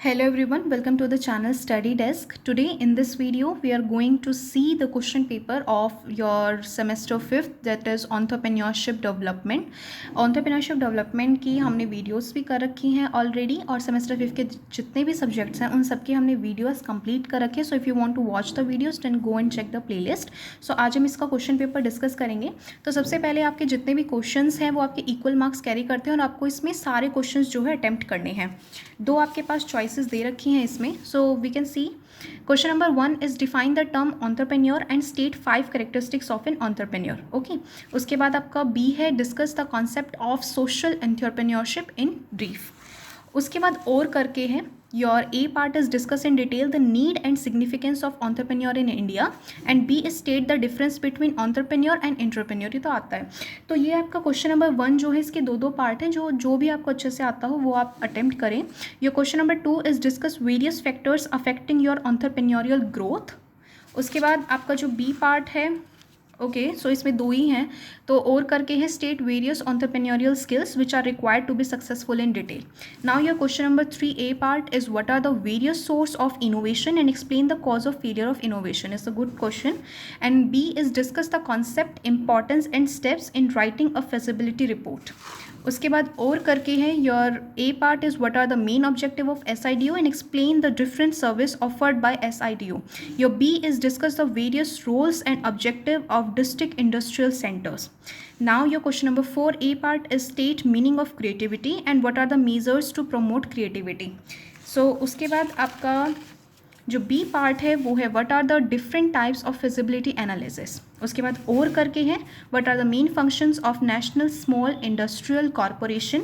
Hello everyone, welcome to the channel Study Desk. Today in this video we are going to see the question paper of your semester 5th, that is entrepreneurship development. Entrepreneurship development की हमने videos भी कर रखी हैं already और semester 5 के जितने भी सब्जेक्ट्स हैं उन सब की हमने वीडियोस कंप्लीट कर रखे हैं. So if you want to watch the videos then go and check the playlist. So आज हम इसका क्वेश्चन पेपर डिस्कस करेंगे. तो सबसे पहले आपके जितने भी क्वेश्चंस हैं वो आपके इक्वल मार्क्स कैरी करते हैं और आपको इसमें सारे क्वेश्चंस जो है अटेम्प्ट करने हैं. दो आपके पास चॉइसेस दे रखी हैं इसमें. So we can see question number 1 is define the term entrepreneur and state 5 characteristics of an entrepreneur. Okay, उसके बाद आपका बी है discuss the concept of social entrepreneurship in brief. उसके बाद और करके है your A part is discuss in detail the need and significance of entrepreneur in India and B is state the difference between entrepreneur and entrepreneur. ये तो आता है. तो ये आपका क्वेश्चन नंबर 1 जो है इसके दो पार्ट हैं. जो भी आपको अच्छे से आता हो वो आप अटेम्प्ट करें. Your question number 2 is discuss various factors affecting your entrepreneurial growth. उसके बाद आपका जो बी पार्ट है ओके सो इसमें दो ही हैं तो और करके है state various entrepreneurial skills which are required to be successful in detail. Now your question number 3 A part is what are the various source of innovation and explain the cause of failure of innovation. Is a good question. And B is discuss the concept importance and steps in writing a feasibility report. उसके बाद और करके है your A part is what are the main objective of SIDO and explain the different service offered by SIDO. Your B is discuss the various roles and objective of district industrial centres. Now your question number 4 A part is state meaning of creativity and what are the measures to promote creativity. So उसके बाद आपका जो B part है वो है what are the different types of feasibility analysis. उसके बाद और करके हैं what are the main functions of National Small Industrial Corporation.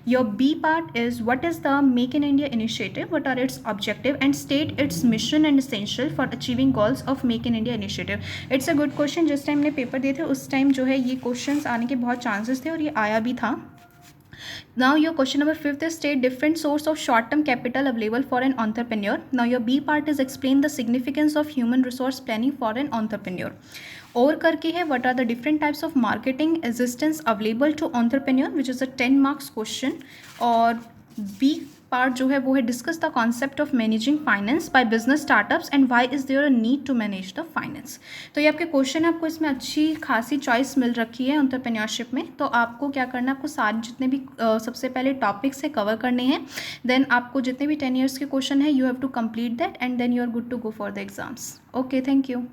Your B part is what is the Make in India initiative, what are its objective and state its mission and essential for achieving goals of Make in India initiative. It's a good question. जिस time ने paper दिए थे उस time जो है ये question आने के बहुत चांसेस थे और ये आया भी था. Now your question number 5 is state different source of short-term capital available for an entrepreneur. Now your B part is explain the significance of human resource planning for an entrepreneur. और करके है what are the different types of marketing assistance available to entrepreneur which is a 10 marks question. और B part जो है वो है discuss the concept of managing finance by business startups and why is there a need to manage the finance. तो ये आपके question है. आपको इसमें अच्छी खासी चॉइस मिल रखी है एंटरप्रेन्योरशिप में. तो आपको क्या करना है, आपको सारे जितने भी सबसे पहले टॉपिक्स है कवर करने हैं. देन आपको जितने भी 10 ईयर्स के क्वेश्चन है you have to complete that and then you are good to go for the exams. Okay, thank you.